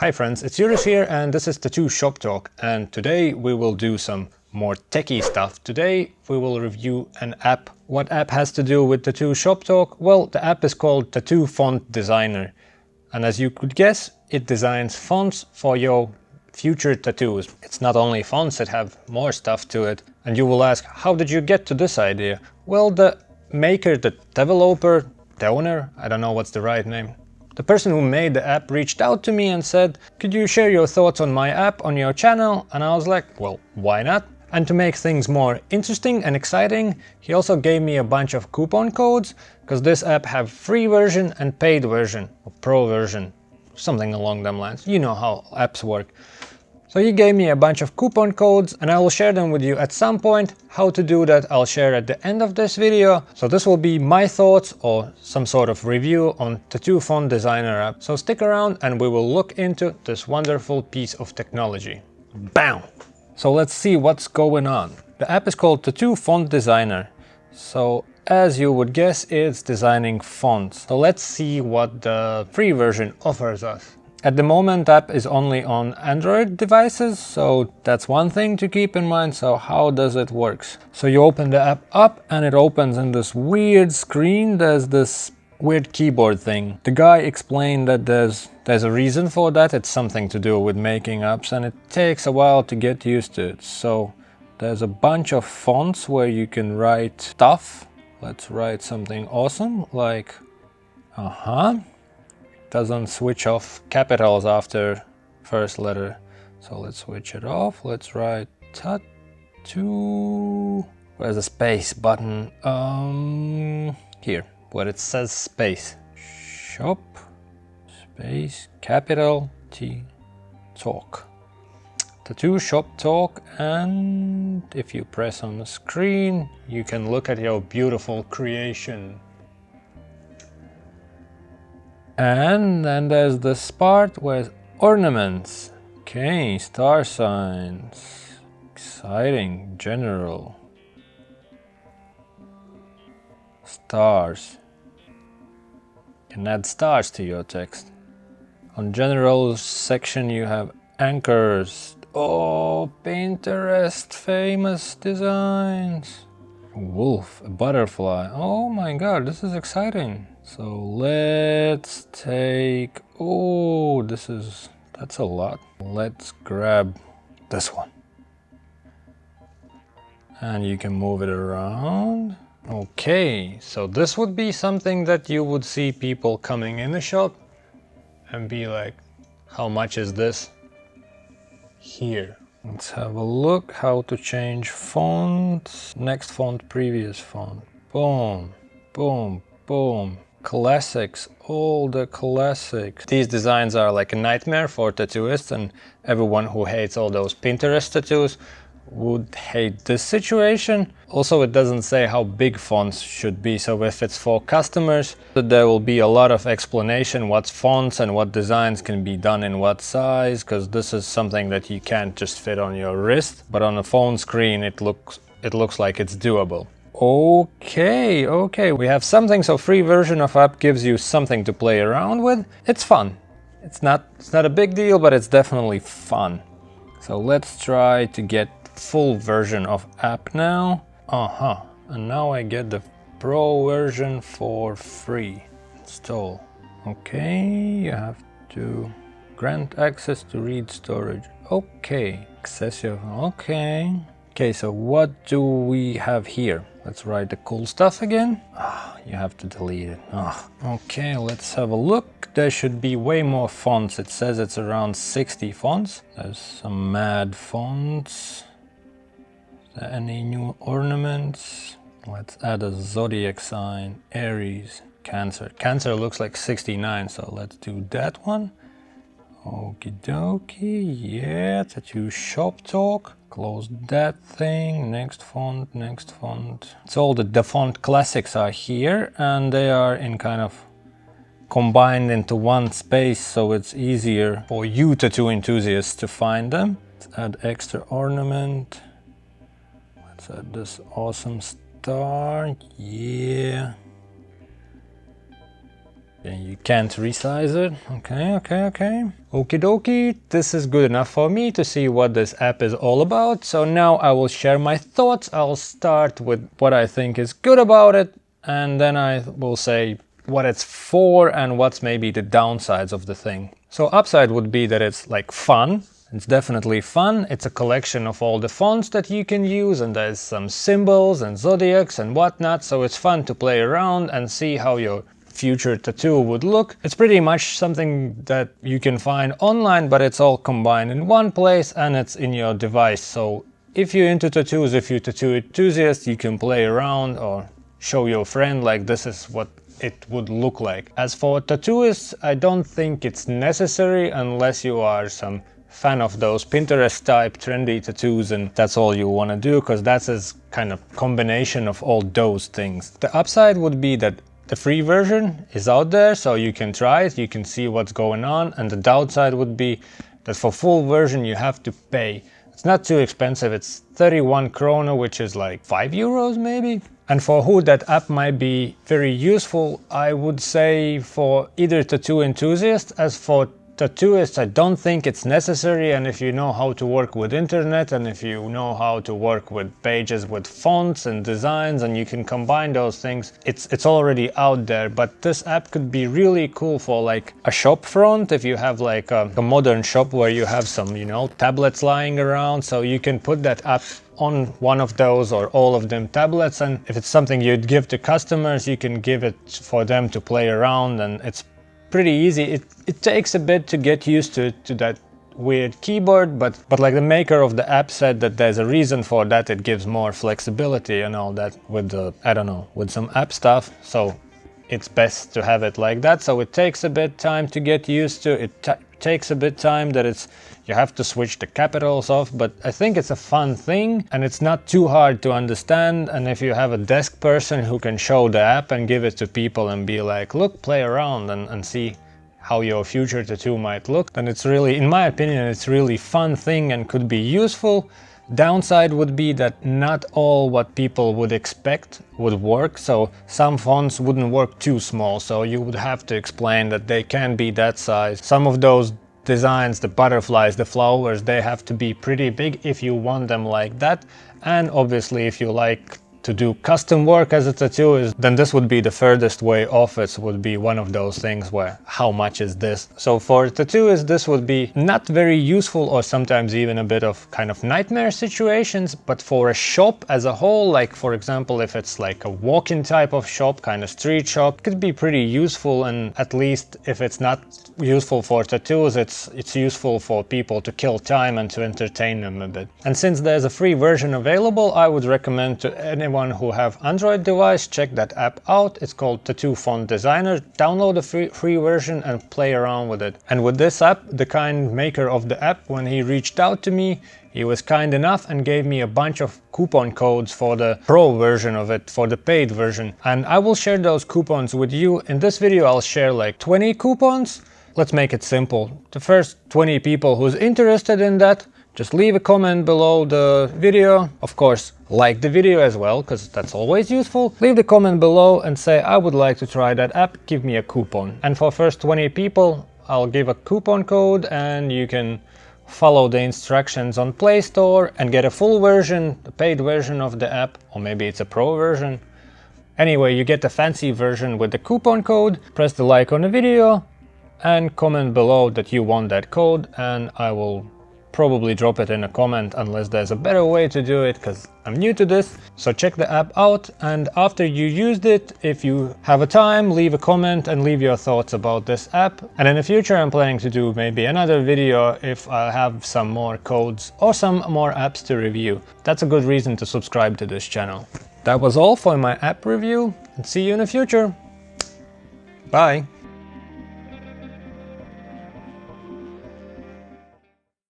Hi friends, it's Juris here and this is Tattoo Shop Talk, and today we will do some more techie stuff. Today we will review an app. What app has to do with Tattoo Shop Talk? Well, the app is called Tattoo Font Designer, and as you could guess, it designs fonts for your future tattoos. It's not only fonts, it have more stuff to it. And you will ask, how did you get to this idea? Well, the maker, the developer, the owner, I don't know what's the right name. The person who made the app reached out to me and said, could you share your thoughts on my app on your channel? And I was like, well, why not? And to make things more interesting and exciting, he also gave me a bunch of coupon codes, because this app have free version and paid version, or pro version, something along them lines. You know how apps work. So he gave me a bunch of coupon codes and I will share them with you at some point. How to do that I'll share at the end of this video. So this will be my thoughts or some sort of review on Tattoo Font Designer app. So stick around and we will look into this wonderful piece of technology. Bam! So let's see what's going on. The app is called Tattoo Font Designer. So as you would guess, it's designing fonts. So let's see what the free version offers us. At the moment, the app is only on Android devices, so that's one thing to keep in mind. So how does it work? So you open the app up and it opens in this weird screen. There's this weird keyboard thing. The guy explained that there's a reason for that. It's something to do with making apps and it takes a while to get used to it. So there's a bunch of fonts where you can write stuff. Let's write something awesome like doesn't switch off capitals after first letter. So let's switch it off. Let's write tattoo. Where's the space button? Here, where it says space. Shop, space, capital T, talk. Tattoo Shop Talk, and if you press on the screen, you can look at your beautiful creation. And then there's this part with ornaments. Okay, star signs. Exciting, general. Stars. You can add stars to your text. On general section you have anchors. Oh, Pinterest famous designs. A wolf, a butterfly. Oh my god, this is exciting. So let's take, oh, that's a lot. Let's grab this one. And you can move it around. Okay, so this would be something that you would see people coming in the shop and be like, how much is this? Here. Let's have a look how to change fonts. Next font, previous font. Boom, boom, boom. Classics, all the classics. These designs are like a nightmare for tattooists, and everyone who hates all those Pinterest tattoos would hate this situation. Also, it doesn't say how big fonts should be, so if it's for customers, there will be a lot of explanation what fonts and what designs can be done in what size, because this is something that you can't just fit on your wrist, but on a phone screen it looks like it's doable. Okay, we have something. So free version of app gives you something to play around with. It's fun. It's not a big deal, but it's definitely fun. So let's try to get full version of app now. And now I get the pro version for free. Install. Okay, you have to grant access to read storage. Okay, accessible. Okay, so what do we have here? Let's write the cool stuff again. You have to delete it. Okay, let's have a look. There should be way more fonts. It says it's around 60 fonts. There's some mad fonts. Is there any new ornaments? Let's add a zodiac sign. Aries, Cancer. Cancer looks like 69, so let's do that one. Okie dokie, yeah, Tattoo Shop Talk. Close that thing, next font, next font. So all the font classics are here and they are in kind of combined into one space, so it's easier for you tattoo enthusiasts to find them. Let's add extra ornament. Let's add this awesome star, yeah. And you can't resize it. Okay. Okie dokie, this is good enough for me to see what this app is all about. So now I will share my thoughts. I'll start with what I think is good about it, and then I will say what it's for and what's maybe the downsides of the thing. So upside would be that it's like fun. It's definitely fun. It's a collection of all the fonts that you can use, and there's some symbols and zodiacs and whatnot, so it's fun to play around and see how your future tattoo would look. It's pretty much something that you can find online, but it's all combined in one place and it's in your device. So if you're into tattoos, if you're a tattoo enthusiast, you can play around or show your friend like this is what it would look like. As for tattooists, I don't think it's necessary unless you are some fan of those Pinterest type trendy tattoos and that's all you want to do, because that's a kind of combination of all those things. The upside would be that the free version is out there, so you can try it, you can see what's going on, and the downside would be that for full version you have to pay. It's not too expensive, it's 31 krona, which is like 5 euros maybe. And for who that app might be very useful, I would say for either tattoo enthusiasts. As for tattooists, I don't think it's necessary, and if you know how to work with internet and if you know how to work with pages with fonts and designs and you can combine those things, it's already out there. But this app could be really cool for like a shop front, if you have like a modern shop where you have some, you know, tablets lying around, so you can put that app on one of those or all of them tablets, and if it's something you'd give to customers, you can give it for them to play around, and it's pretty easy. It takes a bit to get used to that weird keyboard, but like the maker of the app said that there's a reason for that. It gives more flexibility and all that with the, I don't know, with some app stuff, so it's best to have it like that. So it takes a bit time to get used to. It takes a bit time that you have to switch the capitals off, but I think it's a fun thing and it's not too hard to understand. And if you have a desk person who can show the app and give it to people and be like, look, play around and see how your future tattoo might look, then it's really, in my opinion, it's really fun thing and could be useful. Downside would be that not all what people would expect would work, so some fonts wouldn't work too small, so you would have to explain that they can be that size. Some of those designs, the butterflies, the flowers, they have to be pretty big if you want them like that. And obviously if you like to do custom work as a tattooist, then this would be the furthest way off. It would be one of those things where how much is this? So for tattooists, this would be not very useful, or sometimes even a bit of kind of nightmare situations. But for a shop as a whole, like for example, if it's like a walk-in type of shop, kind of street shop, it could be pretty useful. And at least if it's not useful for tattoos, it's useful for people to kill time and to entertain them a bit. And since there's a free version available, I would recommend to anyone who have Android device, check that app out. It's called Tattoo Font Designer. Download the free version and play around with it. And with this app, the kind maker of the app, when he reached out to me, he was kind enough and gave me a bunch of coupon codes for the pro version of it, for the paid version. And I will share those coupons with you. In this video, I'll share like 20 coupons. Let's make it simple. The first 20 people who's interested in that, just leave a comment below the video. Of course, like the video as well, because that's always useful. Leave the comment below and say, I would like to try that app, give me a coupon. And for first 20 people, I'll give a coupon code and you can follow the instructions on Play Store and get a full version, the paid version of the app, or maybe it's a pro version. Anyway, you get the fancy version with the coupon code. Press the like on the video and comment below that you want that code, and I will probably drop it in a comment unless there's a better way to do it, because I'm new to this. So check the app out, and after you used it, if you have a time, leave a comment and leave your thoughts about this app. And in the future I'm planning to do maybe another video if I have some more codes or some more apps to review. That's a good reason to subscribe to this channel. That was all for my app review, and see you in the future. Bye!